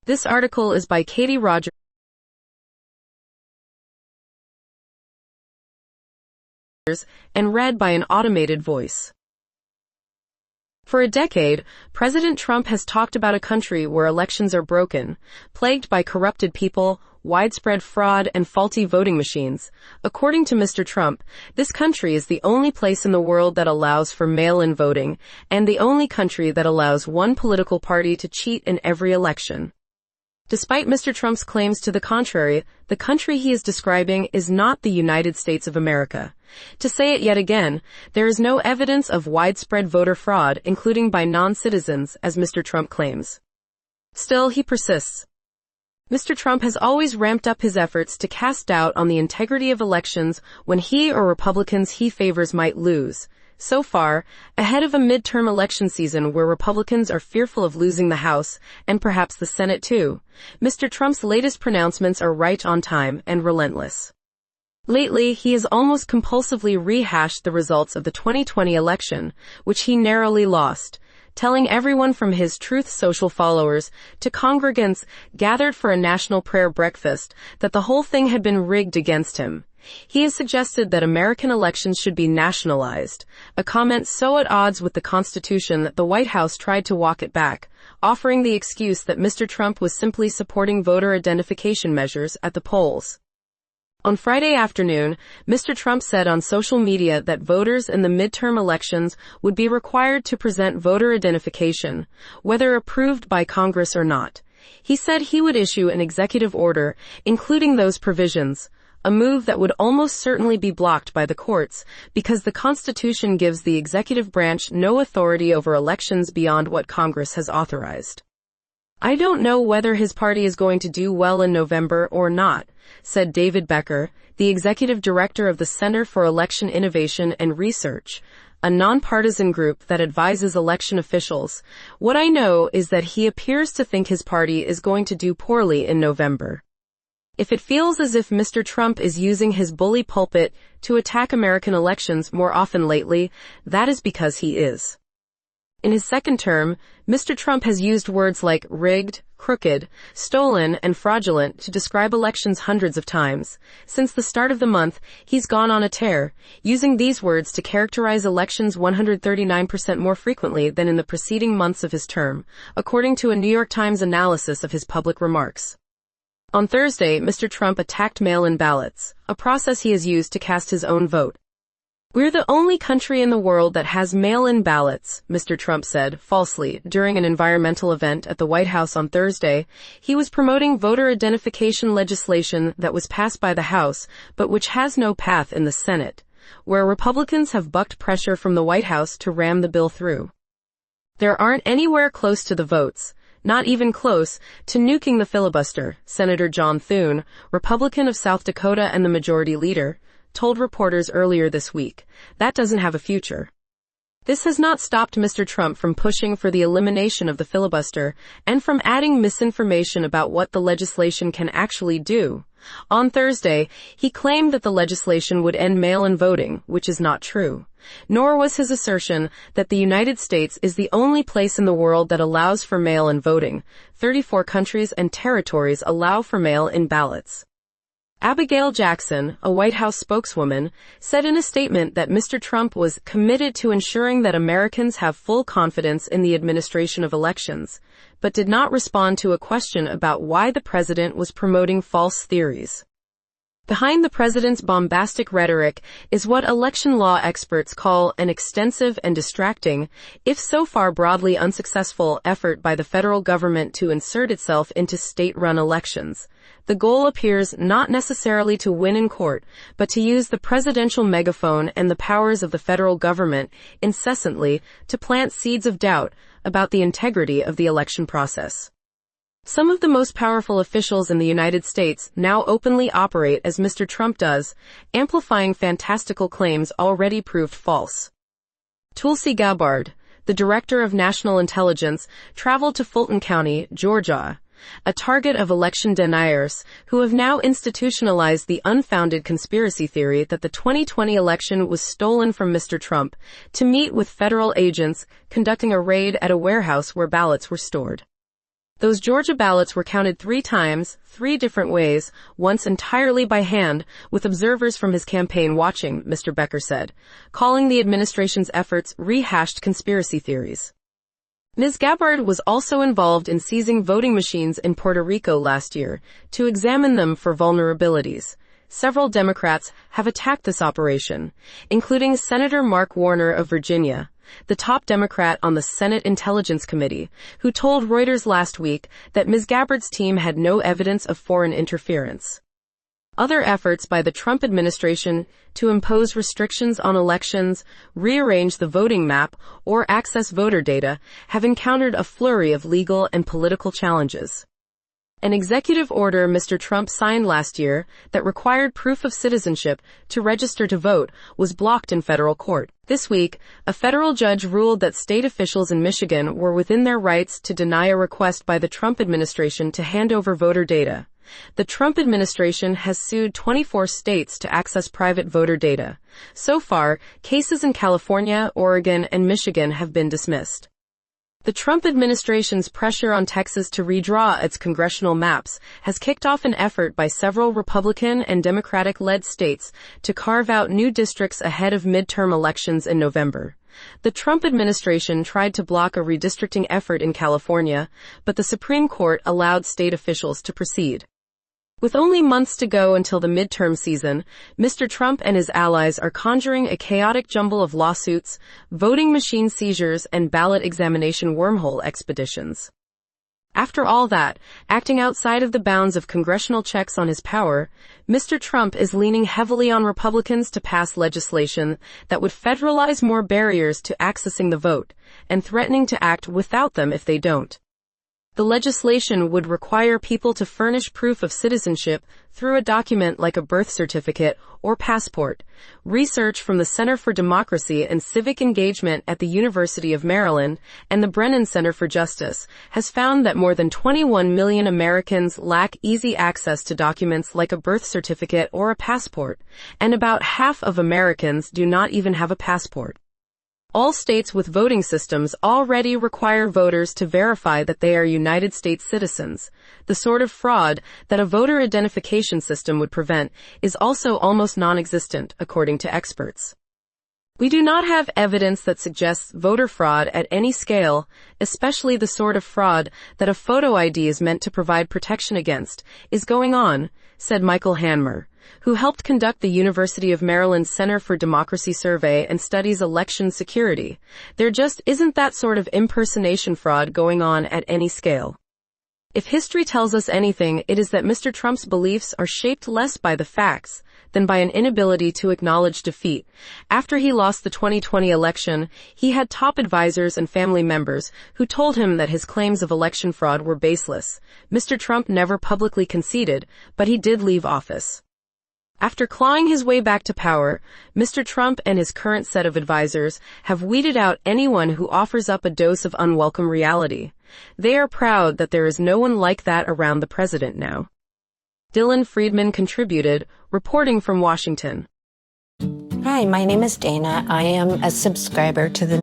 This article is by Katie Rogers and read by an automated voice. For a decade, President Trump has talked about a country where elections are broken, plagued by corrupted people, widespread fraud, and faulty voting machines. According to Mr. Trump, this country is the only place in the world that allows for mail-in voting, and the only country that allows one political party to cheat in every election. Despite Mr. Trump's claims to the contrary, the country he is describing is not the United States of America. To say it yet again, there is no evidence of widespread voter fraud, including by non-citizens, as Mr. Trump claims. Still, he persists. Mr. Trump has always ramped up his efforts to cast doubt on the integrity of elections when he or Republicans he favors might lose. So far, ahead of a midterm election season where Republicans are fearful of losing the House, and perhaps the Senate too, Mr. Trump's latest pronouncements are right on time and relentless. Lately, he has almost compulsively rehashed the results of the 2020 election, which he narrowly lost, telling everyone from his Truth Social followers to congregants gathered for a national prayer breakfast that the whole thing had been rigged against him. He has suggested that American elections should be nationalized, a comment so at odds with the Constitution that the White House tried to walk it back, offering the excuse that Mr. Trump was simply supporting voter identification measures at the polls. On Friday afternoon, Mr. Trump said on social media that voters in the midterm elections would be required to present voter identification, whether approved by Congress or not. He said he would issue an executive order, including those provisions, a move that would almost certainly be blocked by the courts because the Constitution gives the executive branch no authority over elections beyond what Congress has authorized. "I don't know whether his party is going to do well in November or not," said David Becker, the executive director of the Center for Election Innovation and Research, a nonpartisan group that advises election officials. "What I know is that he appears to think his party is going to do poorly in November. If it feels as if Mr. Trump is using his bully pulpit to attack American elections more often lately, that is because he is." In his second term, Mr. Trump has used words like rigged, crooked, stolen, and fraudulent to describe elections hundreds of times. Since the start of the month, he's gone on a tear, using these words to characterize elections 139% more frequently than in the preceding months of his term, according to a New York Times analysis of his public remarks. On Thursday, Mr. Trump attacked mail-in ballots, a process he has used to cast his own vote. "We're the only country in the world that has mail-in ballots," Mr. Trump said, falsely, during an environmental event at the White House on Thursday. He was promoting voter identification legislation that was passed by the House, but which has no path in the Senate, where Republicans have bucked pressure from the White House to ram the bill through. "There aren't anywhere close to the votes, not even close, to nuking the filibuster," Senator John Thune, Republican of South Dakota and the majority leader, told reporters earlier this week. "That doesn't have a future." This has not stopped Mr. Trump from pushing for the elimination of the filibuster and from adding misinformation about what the legislation can actually do. On Thursday, he claimed that the legislation would end mail-in voting, which is not true. Nor was his assertion that the United States is the only place in the world that allows for mail-in voting. 34 countries and territories allow for mail-in ballots. Abigail Jackson, a White House spokeswoman, said in a statement that Mr. Trump was committed to ensuring that Americans have full confidence in the administration of elections, but did not respond to a question about why the president was promoting false theories. Behind the president's bombastic rhetoric is what election law experts call an extensive and distracting, if so far broadly unsuccessful, effort by the federal government to insert itself into state-run elections. The goal appears not necessarily to win in court, but to use the presidential megaphone and the powers of the federal government incessantly to plant seeds of doubt about the integrity of the election process. Some of the most powerful officials in the United States now openly operate as Mr. Trump does, amplifying fantastical claims already proved false. Tulsi Gabbard, the director of national intelligence, traveled to Fulton County, Georgia, a target of election deniers who have now institutionalized the unfounded conspiracy theory that the 2020 election was stolen from Mr. Trump, to meet with federal agents conducting a raid at a warehouse where ballots were stored. Those Georgia ballots were counted 3 times, 3 different ways, once entirely by hand, with observers from his campaign watching, Mr. Becker said, calling the administration's efforts rehashed conspiracy theories. Ms. Gabbard was also involved in seizing voting machines in Puerto Rico last year to examine them for vulnerabilities. Several Democrats have attacked this operation, including Senator Mark Warner of Virginia, the top Democrat on the Senate Intelligence Committee, who told Reuters last week that Ms. Gabbard's team had no evidence of foreign interference. Other efforts by the Trump administration to impose restrictions on elections, rearrange the voting map, or access voter data have encountered a flurry of legal and political challenges. An executive order Mr. Trump signed last year that required proof of citizenship to register to vote was blocked in federal court. This week, a federal judge ruled that state officials in Michigan were within their rights to deny a request by the Trump administration to hand over voter data. The Trump administration has sued 24 states to access private voter data. So far, cases in California, Oregon, and Michigan have been dismissed. The Trump administration's pressure on Texas to redraw its congressional maps has kicked off an effort by several Republican and Democratic-led states to carve out new districts ahead of midterm elections in November. The Trump administration tried to block a redistricting effort in California, but the Supreme Court allowed state officials to proceed. With only months to go until the midterm season, Mr. Trump and his allies are conjuring a chaotic jumble of lawsuits, voting machine seizures, and ballot examination wormhole expeditions. After all that, acting outside of the bounds of congressional checks on his power, Mr. Trump is leaning heavily on Republicans to pass legislation that would federalize more barriers to accessing the vote, and threatening to act without them if they don't. The legislation would require people to furnish proof of citizenship through a document like a birth certificate or passport. Research from the Center for Democracy and Civic Engagement at the University of Maryland and the Brennan Center for Justice has found that more than 21 million Americans lack easy access to documents like a birth certificate or a passport, and about half of Americans do not even have a passport. All states with voting systems already require voters to verify that they are United States citizens. The sort of fraud that a voter identification system would prevent is also almost non-existent, according to experts. We do not have evidence that suggests voter fraud at any scale, especially the sort of fraud that a photo ID is meant to provide protection against, is going on, said Michael Hanmer, who helped conduct the University of Maryland Center for Democracy survey and studies election security. There just isn't that sort of impersonation fraud going on at any scale. If history tells us anything, it is that Mr. Trump's beliefs are shaped less by the facts than by an inability to acknowledge defeat. After he lost the 2020 election, he had top advisors and family members who told him that his claims of election fraud were baseless. Mr. Trump never publicly conceded, but he did leave office. After clawing his way back to power, Mr. Trump and his current set of advisors have weeded out anyone who offers up a dose of unwelcome reality. They are proud that there is no one like that around the president now. Dylan Friedman contributed, reporting from Washington. Hi, my name is Dana. I am a subscriber to the